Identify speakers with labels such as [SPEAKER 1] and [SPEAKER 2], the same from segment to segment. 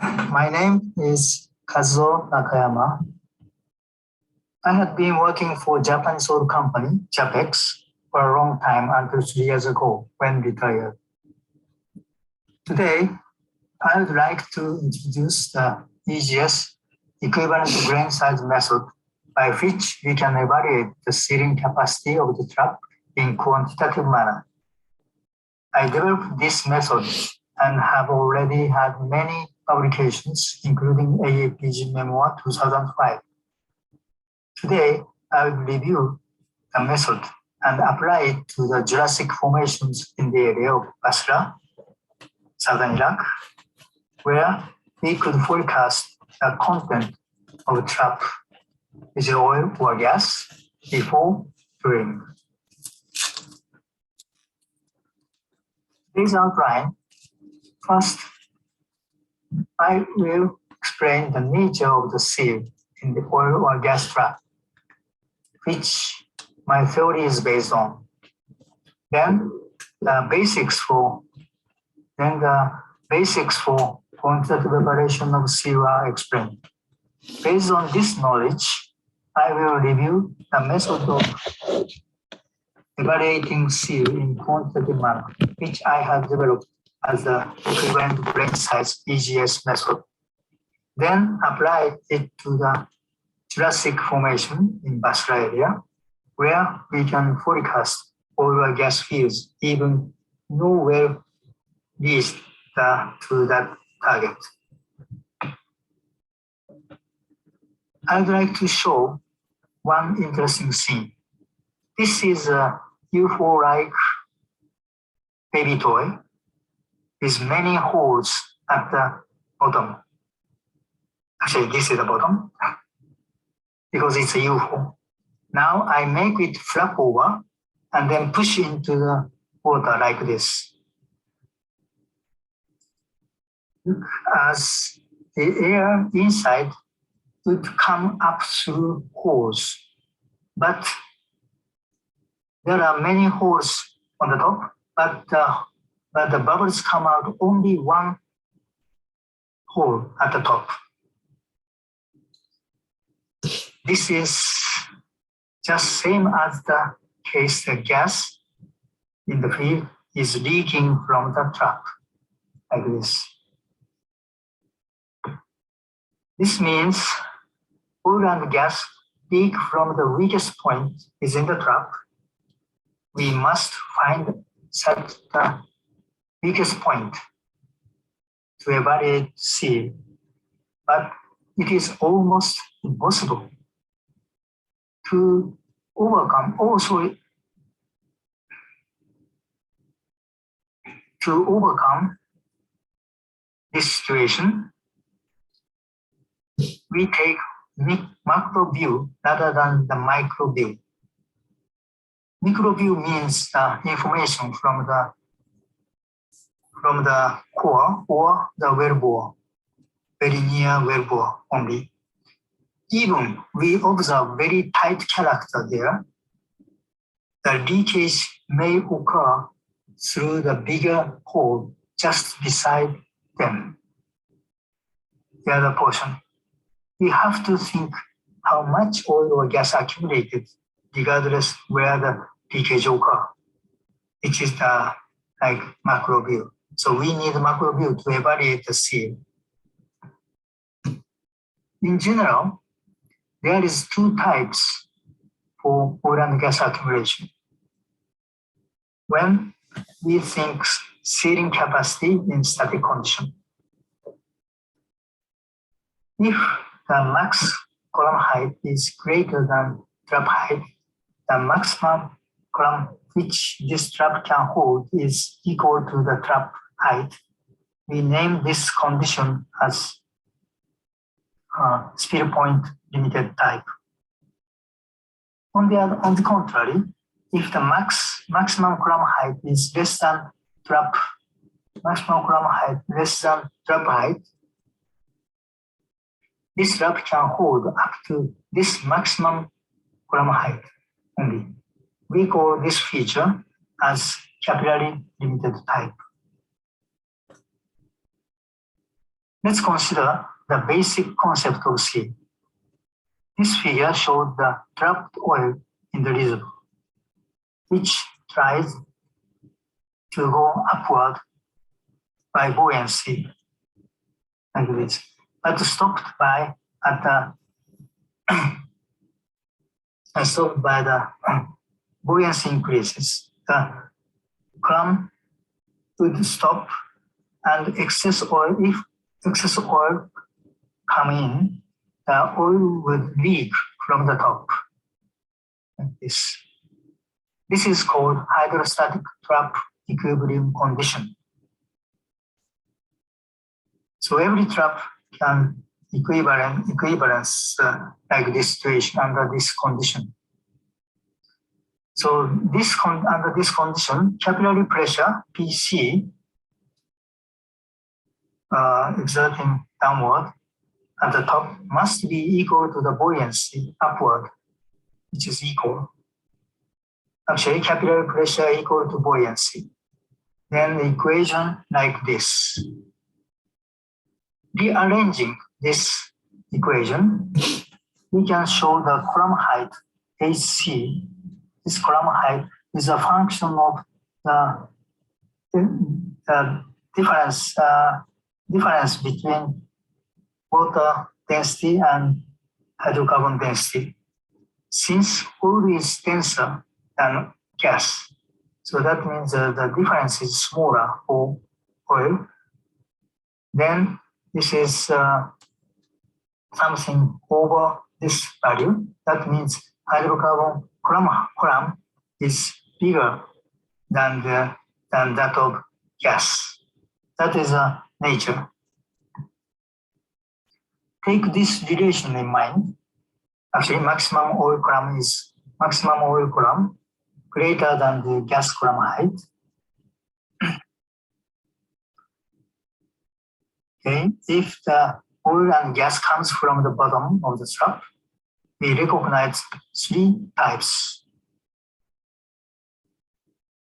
[SPEAKER 1] My name is Kazuo Nakayama. I had been working for Japanese oil company, JAPEX, for a long time until 3 years ago when retired. Today, I would like to introduce the EGS equivalent grain size method by which we can evaluate the sealing capacity of the trap in quantitative manner. I developed this method and have already had many publications, including AAPG Memoir 2005. Today, I will review the method and apply it to the Jurassic formations in the area of Basra, southern Iraq, where we could forecast the content of a trap with oil or gas before drilling. This outline, first, I will explain the nature of the seal in the oil or gas trap, which my theory is based on. Then the basics for quantitative evaluation of seal are explained. Based on this knowledge, I will review the method of evaluating seal in quantitative manner, which I have developed as the equivalent grain size EGS method. Then apply it to the Jurassic formation in Basra area, where we can forecast oil or gas fields even no well reached to that target. I would like to show one interesting scene. This is a UFO-like baby toy with many holes at the bottom. Actually, this is the bottom because it's a UFO. Now I make it flap over and then push into the water like this. As the air inside would come up through holes, but there are many holes on the top, but the bubbles come out only one hole at the top. This is just same as the case the gas in the field is leaking from the trap, like this. This means oil and gas leak from the weakest point is in the trap. We must set the weakest point to evaluate seal, but it is almost impossible to overcome this situation. We take macro view rather than the micro view. Micro view means the information from the core or the wellbore, very near wellbore only. Even we observe very tight character there, the leakage may occur through the bigger hole just beside them, the other portion. We have to think how much oil or gas accumulated regardless where the leakage occur, which is the macro view. So we need a macro view to evaluate the seal. In general, there is two types for oil and gas accumulation. When we think sealing capacity in static condition. If the max column height is greater than trap height, the maximum column which this trap can hold is equal to the trap height. We name this condition as spill point limited type. On the contrary, if the maximum column height is less than trap height, this trap can hold up to this maximum column height only. We call this feature as capillary limited type. Let's consider the basic concept of sealing. This figure showed the trapped oil in the reservoir, which tries to go upward by buoyancy like this, but stopped by the buoyancy increases. The column would stop, and if excess oil come in, the oil would leak from the top like this. This is called hydrostatic trap equilibrium condition. So every trap can equivalence like this situation under this condition. So under this condition, capillary pressure PC exerting downward at the top must be equal to the buoyancy upward, which is equal. Actually, capillary pressure equal to buoyancy. Then the equation like this. Rearranging this equation, we can show the column height HC. This column height is a function of the difference between water density and hydrocarbon density. Since oil is denser than gas, so that means the difference is smaller for oil. Then this is something over this value. That means hydrocarbon column is bigger than that of gas. That is nature. Take this relation in mind. Actually, maximum oil column greater than the gas column height. Okay, if the oil and gas comes from the bottom of the trap, we recognize three types.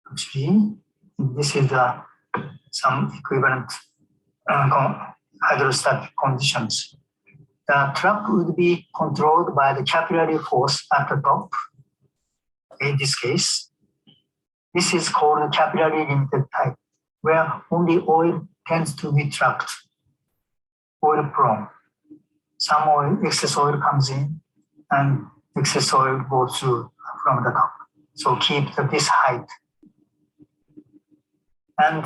[SPEAKER 1] Actually, this is some equivalent hydrostatic conditions. The trap would be controlled by the capillary force at the top. In this case, this is called the capillary limited type, where only oil tends to be trapped. Oil prone. Some oil, excess oil comes in, and excess oil goes through from the top. So keep this height. And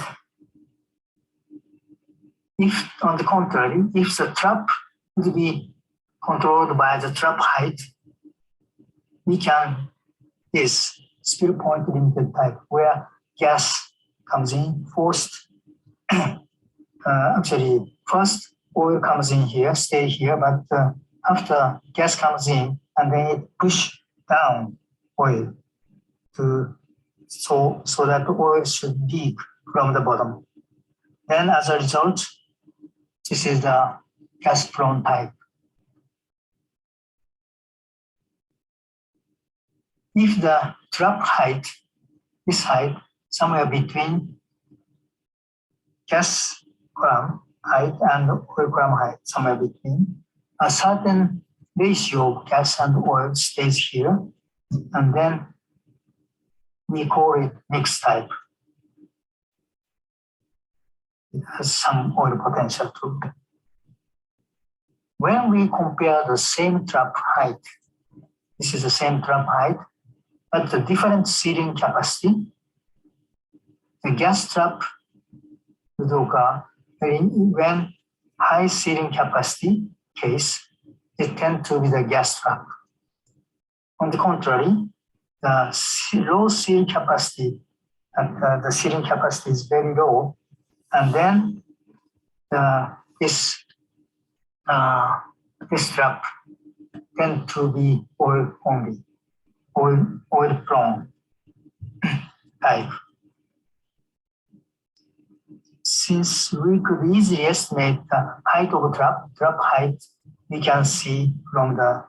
[SPEAKER 1] if, on the contrary, if the trap would be controlled by the trap height, we can this spill point limited type, where gas comes in first. Actually, first oil comes in here, stay here, but after gas comes in, and then it push down oil so that the oil should leak from the bottom. Then as a result, this is the gas prone type. If the trap height, this height, somewhere between gas column height and oil column height, somewhere between, a certain ratio of gas and oil stays here, and then we call it mixed type. It has some oil potential too. When we compare the same trap height, this is the same trap height, but the different sealing capacity, the gas trap would occur when high sealing capacity case, it tends to be the gas trap. On the contrary, the low sealing capacity, the sealing capacity is very low, and then this trap tends to be oil only, oil prone type. Since we could easily estimate the height of a trap height, we can see from the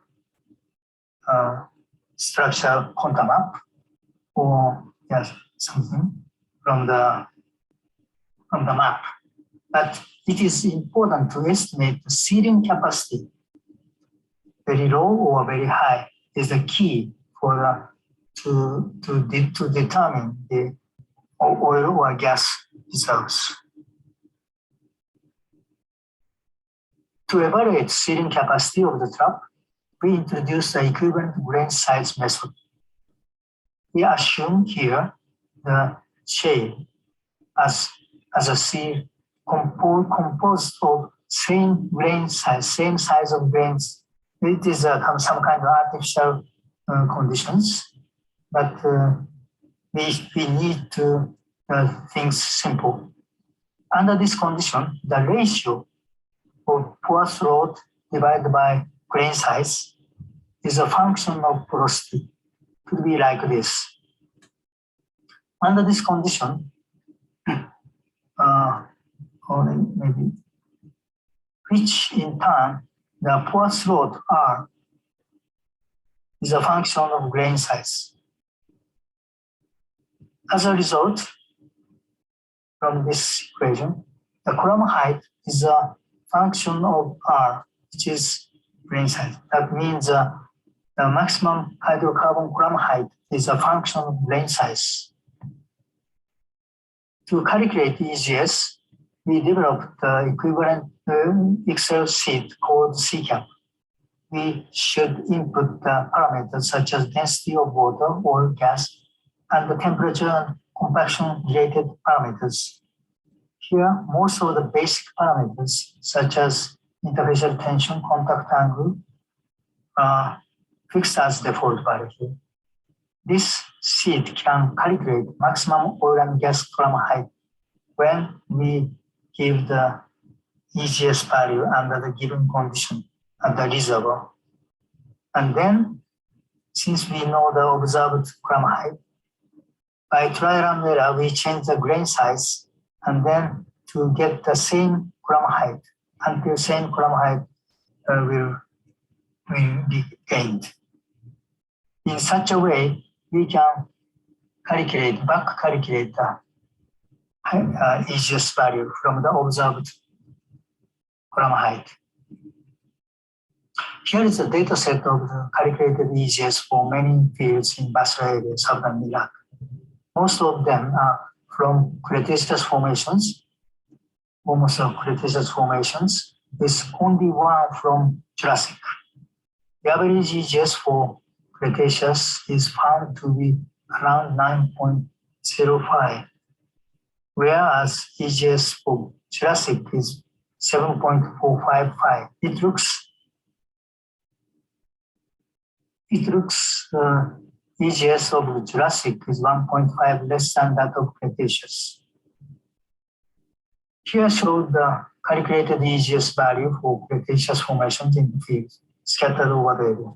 [SPEAKER 1] structural contour map, or yes, something from the map. But it is important to estimate the sealing capacity. Very low or very high is the key for to determine the oil or gas reserves. To evaluate sealing capacity of the trap, we introduce the equivalent grain size method. We assume here the shale as a seal composed of same grain size, same size of grains. It is some kind of artificial conditions, but we need to things simple. Under this condition, the ratio of porous load divided by grain size is a function of porosity. Could be like this. Under this condition, or maybe, which in turn the porous load R is a function of grain size. As a result, from this equation, the column height is a function of R, which is grain size. That means the maximum hydrocarbon column height is a function of grain size. To calculate EGS, we developed the equivalent Excel sheet called CCAP. We should input the parameters such as density of water or gas and the temperature and compaction related parameters. Here, most of the basic parameters such as interfacial tension, contact angle are fixed as default value. This sheet can calculate maximum oil and gas column height when we give the EGS value under the given condition at the reservoir. And then, since we know the observed column height, by trial and error, we change the grain size and then to get the same column height until same column height will be gained. In such a way, we can back calculate the EGS value from the observed column height. Here is a data set of the calculated EGS for many fields in Basra Area, southern Iraq. Most of them are from Cretaceous formations, almost all Cretaceous formations, with only one from Jurassic. The average EGS for Cretaceous is found to be around 9.05, whereas EGS for Jurassic is 7.455. It looks EGS of Jurassic is 1.5 less than that of Cretaceous. Here showed the calculated EGS value for Cretaceous formations in the field scattered over the area.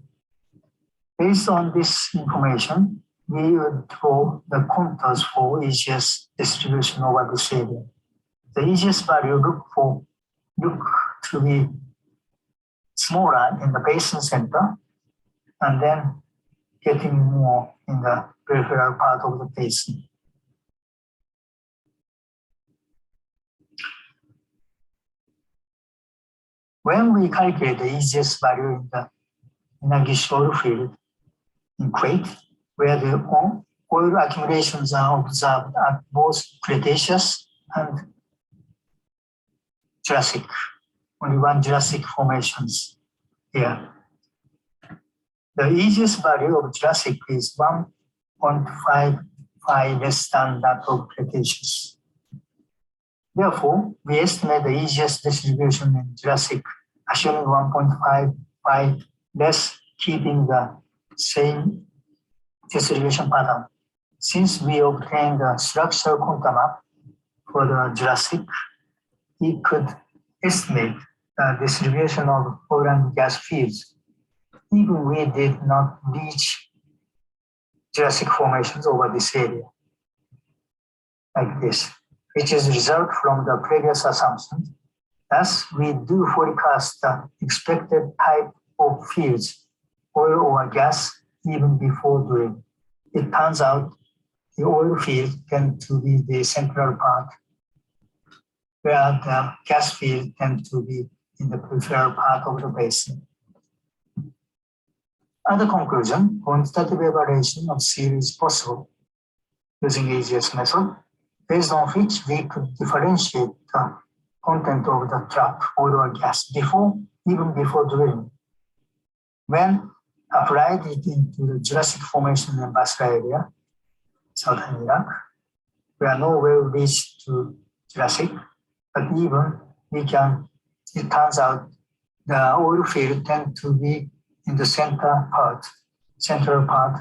[SPEAKER 1] Based on this information, we would draw the contours for EGS distribution over this area. The EGS value look to be smaller in the basin center and then getting more in the peripheral part of the basin. When we calculate the EGS value in a Gish oil field in Kuwait, where the oil accumulations are observed at both Cretaceous and Jurassic, only one Jurassic formations here. The EGS value of Jurassic is 1.55 less than that of Cretaceous. Therefore, we estimate the EGS distribution in Jurassic, assuming 1.55 less, keeping the same distribution pattern. Since we obtained the structural contour map for the Jurassic, we could estimate the distribution of oil and gas fields, even we did not reach Jurassic formations over this area, like this, which is a result from the previous assumptions. Thus, we do forecast the expected type of fields, oil or gas, even before drilling. It turns out the oil field tends to be the central part. where the gas field tend to be in the peripheral part of the basin. Other conclusion, quantitative evaluation of seal is possible using AGS method, based on which we could differentiate the content of the trap, oil or gas, even before drilling. When applied it into the Jurassic Formation in Basra Area, southern Iraq, where no well reached to Jurassic, but even it turns out the oil field tend to be in the central part,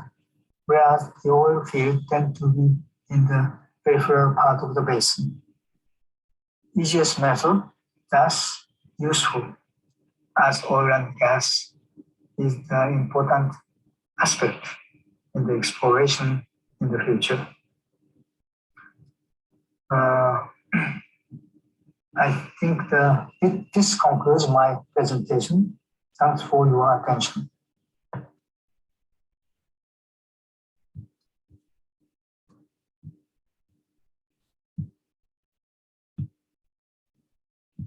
[SPEAKER 1] whereas the oil field tend to be in the peripheral part of the basin. EGS method thus useful as oil and gas is the important aspect in the exploration in the future. I think this concludes my presentation. Thanks for your attention.